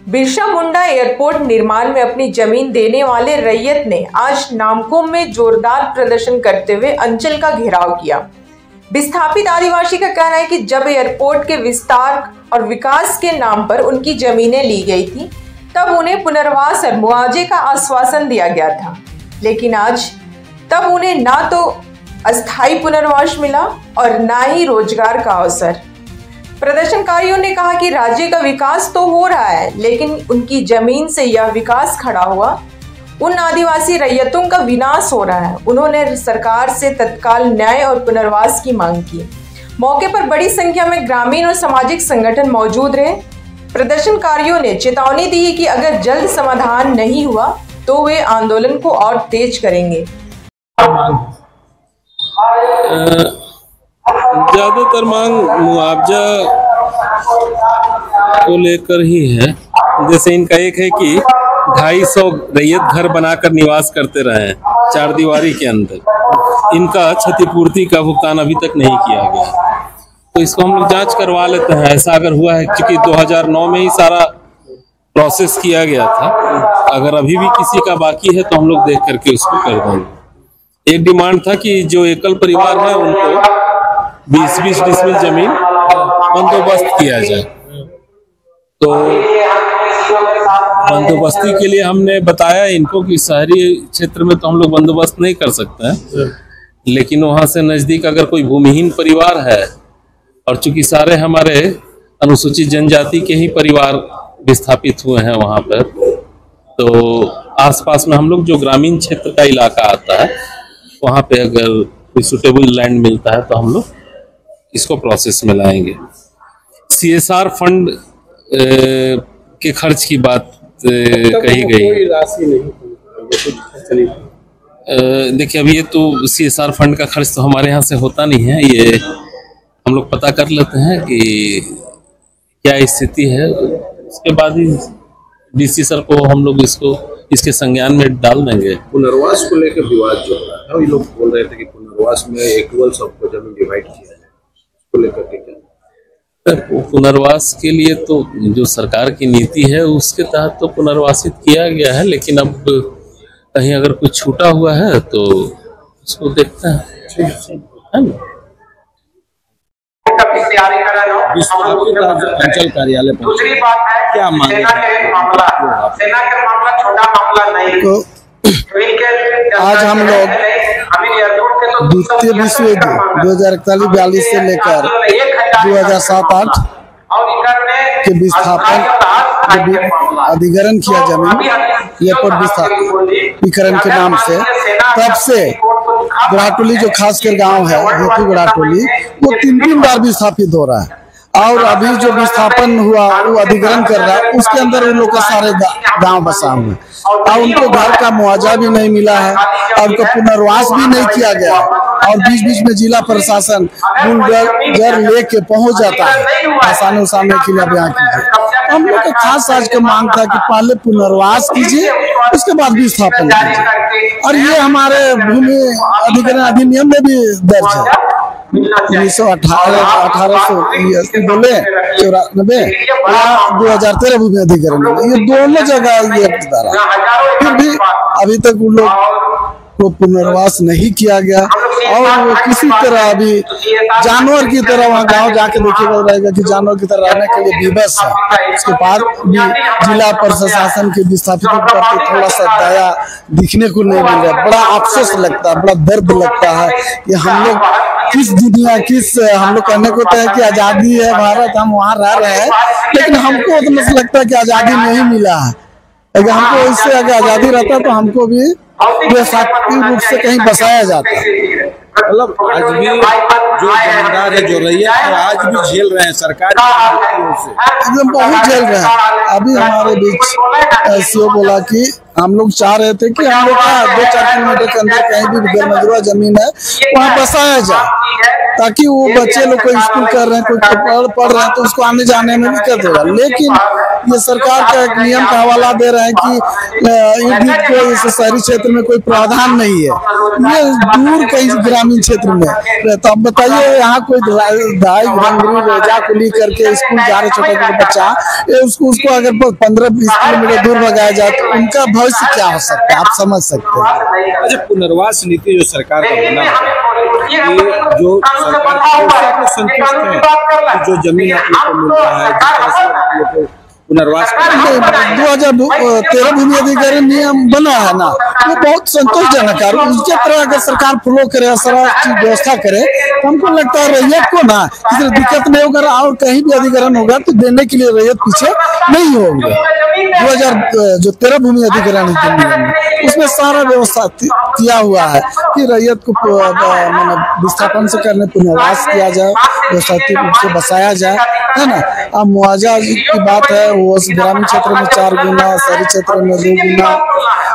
Birsa Munda airport निर्माण में अपनी जमीन देने वाले रैयत ने आज नामकुम में जोरदार प्रदर्शन करते हुए अंचल का घेराव किया। विस्थापित आदिवासी का कहना है कि जब एयरपोर्ट के विस्तार और विकास के नाम पर उनकी जमीनें ली गई थी तब उन्हें पुनर्वास और मुआवजे का आश्वासन दिया गया था, लेकिन आज तब उन्हें ना तो अस्थायी पुनर्वास मिला और ना ही रोजगार का अवसर। प्रदर्शनकारियों ने कहा कि राज्य का विकास तो हो रहा है, लेकिन उनकी जमीन से यह विकास खड़ा हुआ उन आदिवासी रैयतों का विनाश हो रहा है। उन्होंने सरकार से तत्काल न्याय और पुनर्वास की मांग की। मौके पर बड़ी संख्या में ग्रामीण और सामाजिक संगठन मौजूद रहे। प्रदर्शनकारियों ने चेतावनी दी कि अगर जल्द समाधान नहीं हुआ तो वे आंदोलन को और तेज करेंगे। ज्यादातर मांग मुआवजा को लेकर ही है। जैसे इनका एक है कि 250 रैयत घर बनाकर निवास करते रहे हैं चार दीवारी के अंदर, इनका क्षतिपूर्ति का भुगतान अभी तक नहीं किया गया। तो इसको हम लोग जांच करवा लेते हैं। ऐसा अगर हुआ है, क्योंकि 2009 में ही सारा प्रोसेस किया गया था, अगर अभी भी किसी का बाकी है तो हम लोग देख करके उसको कर देंगे। एक डिमांड था कि जो एकल परिवार है उनको 20-20 डिसमिल जमीन बंदोबस्त किया जाए। तो बंदोबस्ती के लिए हमने बताया इनको कि शहरी क्षेत्र में तो हम लोग बंदोबस्त नहीं कर सकते हैं, लेकिन वहां से नजदीक अगर कोई भूमिहीन परिवार है, और चूंकि सारे हमारे अनुसूचित जनजाति के ही परिवार विस्थापित हुए हैं वहां पर, तो आसपास में हम लोग जो ग्रामीण क्षेत्र का इलाका आता है वहां पे अगर कोई सुटेबल लैंड मिलता है तो हम लोग इसको प्रोसेस में लाएंगे। CSR फंड के खर्च की बात कही गई। कोई राशि नहीं, देखिए अभी ये तो CSR फंड का खर्च तो हमारे यहाँ से होता नहीं है। ये हम लोग पता कर लेते हैं कि क्या स्थिति है, उसके बाद ही DC सर को हम लोग इसके संज्ञान में डाल देंगे। पुनर्वास को लेकर विवाद जो हो रहा है, ये लोग बोल रहे थे कि पुनर्वास में इक्वल सबको जमीन डिवाइड किया जाए, उसको लेकर के क्या? पुनर्वास के लिए तो जो सरकार की नीति है उसके तहत तो पुनर्वासित किया गया है, लेकिन अब कहीं अगर कुछ छूटा हुआ है तो उसको देखते हैं। अंचल कार्यालय पर दूसरी बात है क्या सेना के मामला छोटा मामला नहीं। आज हम लोग द्वितीय विश्व युद्ध 2041-42 से लेकर 2007-08 के विस्थापन अधिग्रहण किया जमीन एयरपोर्ट विस्थापीकरण के नाम से, तब से गुड़ाटोली जो खासकर गांव है हेतु गुड़ाटोली, वो 3 बार विस्थापित हो रहा है। और अभी जो विस्थापन हुआ वो अधिग्रहण कर रहा है, उसके अंदर उन लोग का सारे गांव बसा हुआ है और उनको घर का मुआवजा भी नहीं मिला है और उनका पुनर्वास भी नहीं किया गया है। और बीच बीच में जिला प्रशासन बुलडोजर लेके पहुंच जाता है आसानी उसाने के लिए बयान कीजिए। हम लोग का खास आज का मांग था कि पहले पुनर्वास कीजिए, उसके बाद विस्थापन कीजिए। और ये हमारे भूमि अधिग्रहण अधिनियम में भी दर्ज है 1918 बोले 94 या 2013 भूमि अधिग्रहण, ये दोनों जगह ये धारा। फिर भी अभी तक उन लोग को पुनर्वास नहीं किया गया और वो किसी तरह अभी जानवर की तरह वहाँ गांव जाके देखिएगा रहेगा कि जानवर की तरह रहने के लिए विवश है। उसके बाद भी जिला प्रशासन के विस्थापितों के प्रति थोड़ा सा दया दिखने को नहीं मिल रहा। बड़ा अफसोस लगता है, बड़ा दर्द लगता है कि हम लोग हम लोग कहने को है कि आजादी है भारत, हम वहाँ रह रहे हैं, लेकिन हमको तो लगता है कि आजादी नहीं मिला है। अगर हमको इससे अगर आजादी रहता तो हमको भी रूप से कहीं बसाया जाता है। मतलब आज भी जो जमींदार है, जो रैयत है, आज भी झेल रहे हैं सरकार से, एकदम बहुत झेल रहे हैं। अभी हमारे बीच सीओ बोला कि हम लोग चाह रहे थे कि हम लोग 2-4 किलोमीटर के अंदर कहीं भी गैरमजरूआ जमीन है वहाँ बसाया जाए, ताकि वो बच्चे लोग कोई स्कूल कर रहे हैं, कोई पढ़ रहे हैं तो उसको आने जाने में भी कर देगा। लेकिन ये सरकार का एक नियम का हवाला दे रहे हैं कि कोई शहरी क्षेत्र में कोई प्रावधान नहीं है, ये दूर कहीं ग्रामीण क्षेत्र में रहता। अब बताइए यहाँ कोई दाई रंगरी रेजा को ली करके स्कूल जा रहे छोटे छोटे बच्चा, उसको अगर 15-20 किलोमीटर दूर भगाया जाए तो उनका भविष्य क्या हो सकता है, आप समझ सकते हैं। अच्छा, पुनर्वास नीति जो सरकार का बना है, ये जो सरकार संतुष्ट है जो जमीन आप लोग को मिल रहा है, जिस तरह से आप लोग को पुनर्वास 2013 भूमि अधिग्रहण नियम बना है ना, वो बहुत संतोषजनक है। उसके तरह अगर सरकार फॉलो करे, सारा चीज व्यवस्था करे तो हमको लगता है रैयत को ना किसी दिक्कत नहीं होगा, और कहीं भी अधिग्रहण होगा तो देने के लिए रैयत पीछे नहीं होंगे। 2013 भूमि अधिग्रहण नियम उसमें सारा व्यवस्था किया हुआ है कि रैयत को विस्थापन से करने पुनर्वास किया जाए, व्यवस्थित रूप से बसाया जाए, है ना। अब मुआवजा की बात है, वो ग्रामीण क्षेत्र में 4 गुना, शहरी क्षेत्र में 2 गुना,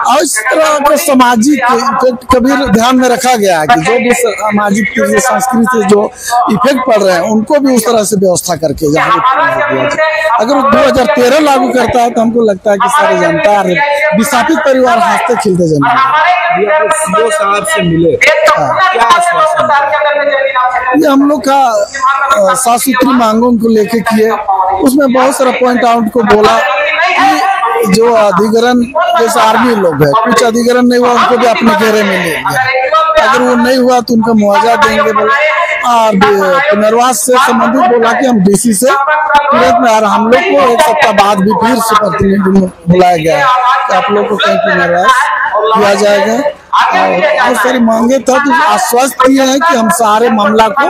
और इस तरह के सामाजिक इफेक्ट कभी ध्यान में रखा गया है कि जो भी सामाजिक संस्कृति जो इफेक्ट पड़ रहे हैं उनको भी उस तरह से व्यवस्था करके जहाँ अगर 2013 लागू करता है तो हमको लगता है कि सारे जनता विस्थापित परिवार हंसते खिलते सीओ साहब से मिले, क्या आश्वासन? ये हम लोग का साफ सुथरी मांगों को लेके किए, उसमें बहुत सारा पॉइंट आउट को बोला कि जो अधिग्रहण जैसे आर्मी लोग है, कुछ अधिग्रहण नहीं हुआ उनको भी अपने घेरे में ले लिया, अगर वो नहीं हुआ तो उनका मुआवजा देंगे बोला। और पुनर्वास से संबंधित बोला कि हम डीसी से तुरंत में, और हम लोग को 1 सप्ताह बाद भी फिर से प्रतिनिधि बुलाया गया है कि आप लोग को कहीं पुनर्वास किया जाएगा। और बहुत सारी मांगे था तो आश्वस्त किए हैं कि हम सारे मामला को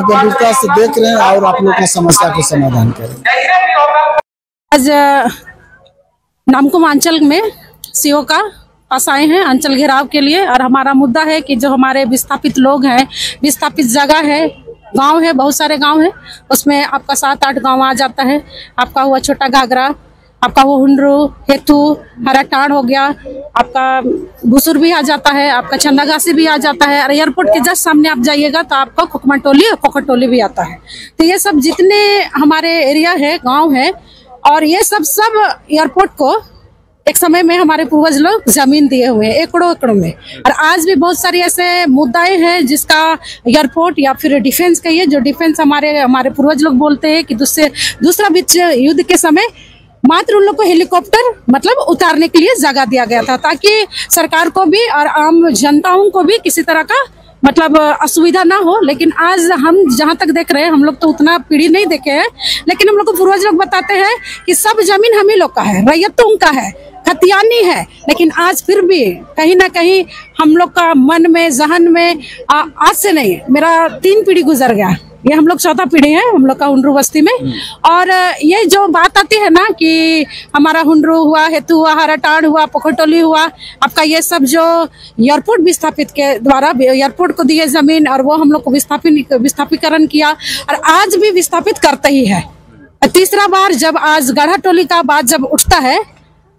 गंभीरता से देख रहे हैं और आप लोग की समस्या को समाधान करेंगे। आज नामकुम अंचल में सीओ का पास आए हैं अंचल घेराव के लिए, और हमारा मुद्दा है कि जो हमारे विस्थापित लोग हैं, विस्थापित जगह है, गांव है, बहुत सारे गांव है, उसमें आपका 7-8 गांव आ जाता है। आपका हुआ छोटा घाघरा, आपका वो हुंडरू, हेतु, हराटाड़ हो गया, आपका भुसुर भी आ जाता है, आपका चंदागासी भी आ जाता है, और एयरपोर्ट के जस्ट सामने आप जाइएगा तो आपका खोकमाटोली और कोकटोली भी आता है। तो ये सब जितने हमारे एरिया है, गांव है, और ये सब एयरपोर्ट को एक समय में हमारे पूर्वज लोग जमीन दिए हुए हैं एकड़ों एकड़ों में, और आज भी बहुत सारे ऐसे मुद्दे हैं जिसका एयरपोर्ट या फिर डिफेंस कहिए, जो डिफेंस हमारे पूर्वज लोग बोलते हैं कि दूसरा विश्व युद्ध के समय मात्र उन लोग को हेलीकॉप्टर मतलब उतारने के लिए जगह दिया गया था, ताकि सरकार को भी और आम जनताओं को भी किसी तरह का मतलब असुविधा ना हो। लेकिन आज हम जहाँ तक देख रहे हैं, हम लोग तो उतना पीढ़ी नहीं देखे हैं, लेकिन हम लोग को पूर्वज लोग बताते हैं कि सब जमीन हम ही लोग का है, रैयत तो उनका है, खतियानी है। लेकिन आज फिर भी कहीं ना कहीं हम लोग का मन में, जहन में, आज से नहीं, मेरा 3 पीढ़ी गुजर गया, ये हम लोग 4था पीढ़ी है हम लोग का हुंडरू बस्ती में। और ये जो बात आती है ना कि हमारा हुंडरू हुआ, हेतु हुआ, हराटाड़ हुआ, पोखटोली हुआ, आपका ये सब जो एयरपोर्ट विस्थापित के द्वारा एयरपोर्ट को दिए जमीन, और वो हम लोग को विस्थापीकरण किया, और आज भी विस्थापित करते ही है। तीसरा बार जब आज गढ़ाटोली का बात जब उठता है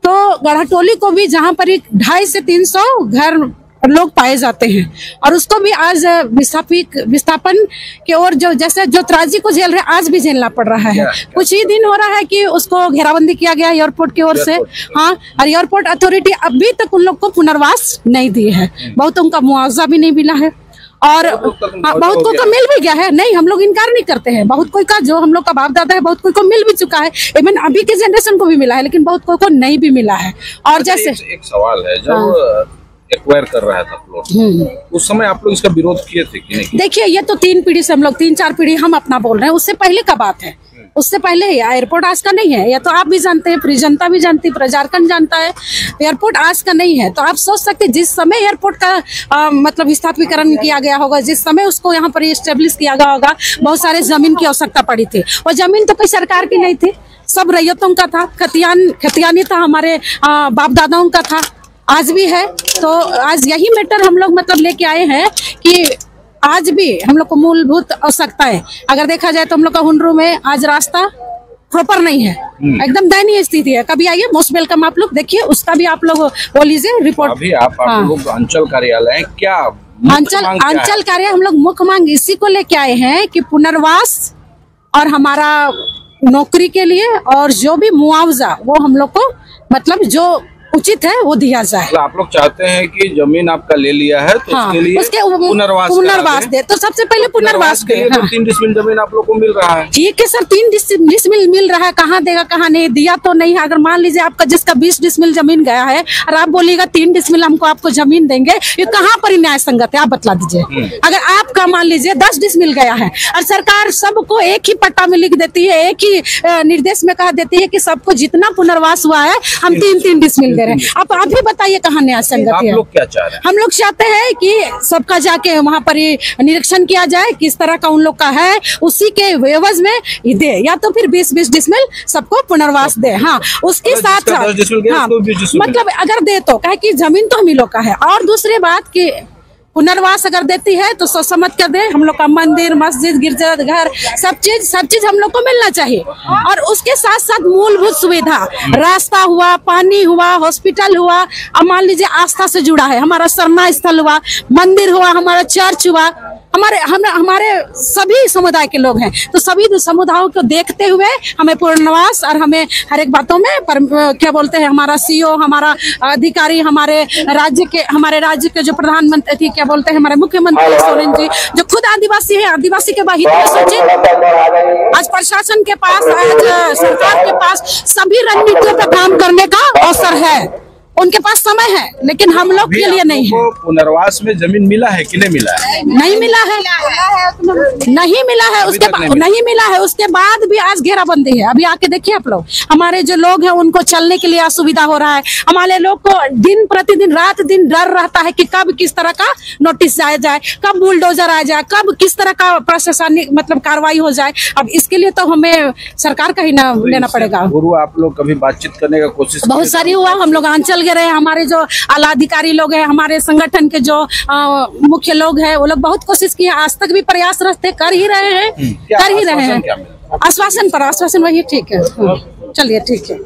तो गढ़ाटोली को भी जहाँ पर 250 से 300 घर लोग पाए जाते हैं, और उसको भी आज विस्थापन के ओर जो त्राजी को झेल रहे आज भी झेलना पड़ रहा है। कुछ ही दिन हो रहा है कि उसको घेराबंदी किया गया एयरपोर्ट की ओर से, हाँ, और एयरपोर्ट अथॉरिटी अभी तक उन लोग को पुनर्वास नहीं दी है, बहुत उनका मुआवजा भी नहीं मिला है, और बहुत कोई को मिल भी गया है, नहीं हम लोग इनकार नहीं करते हैं, बहुत कोई का जो हम लोग का बाप दादा है बहुत कोई को मिल भी चुका है, इवन अभी के जनरेशन को भी मिला है, लेकिन बहुत कोई को नहीं भी मिला है। और जैसे एक सवाल है, जब एक्वायर कर रहा था प्लॉट, उस समय आप लोग इसका विरोध किए थे कि नहीं? देखिए, ये तो 3 पीढ़ी से हम लोग 3-4 पीढ़ी हम अपना बोल रहे हैं, उससे पहले का बात है, उससे पहले एयरपोर्ट आज का नहीं है, या तो आप भी जानते हैं, पूरी जनता भी जानती है, प्रजारखंड जानता है, एयरपोर्ट आज का नहीं है। तो आप सोच सकते हैं जिस समय एयरपोर्ट का मतलब विस्थापीकरण किया गया होगा, जिस समय उसको यहाँ पर एस्टेब्लिश किया गया होगा, बहुत सारे जमीन की आवश्यकता पड़ी थी, और जमीन तो कोई सरकार की नहीं थी, सब रैयतों का था, खतियानी था, हमारे बाप दादाओं का था, आज भी है। तो आज यही मैटर हम लोग मतलब लेके आए हैं कि आज भी हम लोग को मूलभूत आवश्यकता है। अगर देखा जाए तो हम लोग का हुंडरू में आज रास्ता प्रॉपर नहीं है, एकदम दयनीय स्थिति है। कभी आइए, मोस्ट वेलकम, आप लोग देखिए, उसका भी आप लोग वो लीजिए रिपोर्ट। अभी आप लोग अंचल कार्यालय क्या अंचल कार्य हम लोग मुख्य मांग इसी को लेके आए हैं कि पुनर्वास और हमारा नौकरी के लिए और जो भी मुआवजा वो हम लोग को मतलब जो उचित है वो दिया जाए। तो आप लोग चाहते हैं कि जमीन आपका ले लिया है तो हाँ, उसके लिए पुनर्वास दे। तो सबसे पहले पुनर्वास दे। हाँ। 3 डिसमिल जमीन आप लोग को मिल रहा है। ठीक है सर, 3 डिसमिल मिल रहा है, कहाँ देगा कहाँ नहीं, दिया तो नहीं है। अगर मान लीजिए आपका जिसका 20 डिसमिल जमीन गया है और आप बोलिएगा 3 डिसमिल हमको आपको जमीन देंगे, ये कहाँ पर न्याय संगत है आप बतला दीजिए। अगर आपका मान लीजिए 10 डिसमिल गया है और सरकार सबको एक ही पट्टा में लिख देती है, एक ही निर्देश में कह देती है कि सबको जितना पुनर्वास हुआ है हम 3-3 डिसमिल दे रहे हैं। आप भी बताइए कहाँ न्याय संगत है। आप लोग क्या चाह रहे हैं? हम लोग चाहते हैं कि सबका जाके वहाँ पर निरीक्षण किया जाए किस तरह का उन लोग का है, उसी के एवज में दे, या तो फिर 20-20 डिसमिल सबको पुनर्वास दे। हाँ, उसके साथ हाँ, मतलब अगर दे तो कहे कि जमीन तो हम ही लोग का है। और दूसरी बात कि पुनर्वास अगर देती है तो सोच समझ कर दे। हम लोग का मंदिर, मस्जिद, गिरजाघर सब चीज हम लोग को मिलना चाहिए। और उसके साथ साथ मूलभूत सुविधा, रास्ता हुआ, पानी हुआ, हॉस्पिटल हुआ, अब मान लीजिए आस्था से जुड़ा है, हमारा शरणा स्थल हुआ, मंदिर हुआ, हमारा चर्च हुआ, हमारे सभी समुदाय के लोग हैं। तो सभी समुदायों को देखते हुए हमें पुनर्वास और हमें हर एक बातों में क्या बोलते हैं, हमारा सीओ, हमारा अधिकारी, हमारे राज्य के जो प्रधानमंत्री क्या बोलते हैं, हमारे मुख्यमंत्री सोरेन जी जो खुद आदिवासी है, आदिवासी के हित में सोचे। आज प्रशासन के पास, आज सरकार के पास सभी रणनीतियों पर काम करने का अवसर है, उनके पास समय है, लेकिन हम लोग के लिए नहीं है। पुनर्वास में जमीन मिला है कि नहीं मिला है? नहीं मिला है, नहीं मिला है, उसके बाद नहीं मिला है, उसके बाद भी आज घेराबंदी है। अभी आके देखिए आप लोग, हमारे जो लोग हैं उनको चलने के लिए असुविधा हो रहा है। हमारे लोग को दिन प्रतिदिन रात दिन डर रहता है कि कब किस तरह का नोटिस आया जाए, कब बुलडोजर आ जाए, कब किस तरह का प्रशासनिक मतलब कार्रवाई हो जाए। अब इसके लिए तो हमें सरकार का ही नाम लेना पड़ेगा। गुरु, आप लोग कभी बातचीत करने का कोशिश? बहुत सारी हुआ, हम लोग अंचल रहे, हमारे जो आला अधिकारी लोग हैं, हमारे संगठन के जो मुख्य लोग हैं, वो लोग बहुत कोशिश किए, आज तक भी प्रयास रहते कर ही रहे हैं, कर ही रहे हैं। आश्वासन पर आश्वासन वही ठीक है। चलिए ठीक है।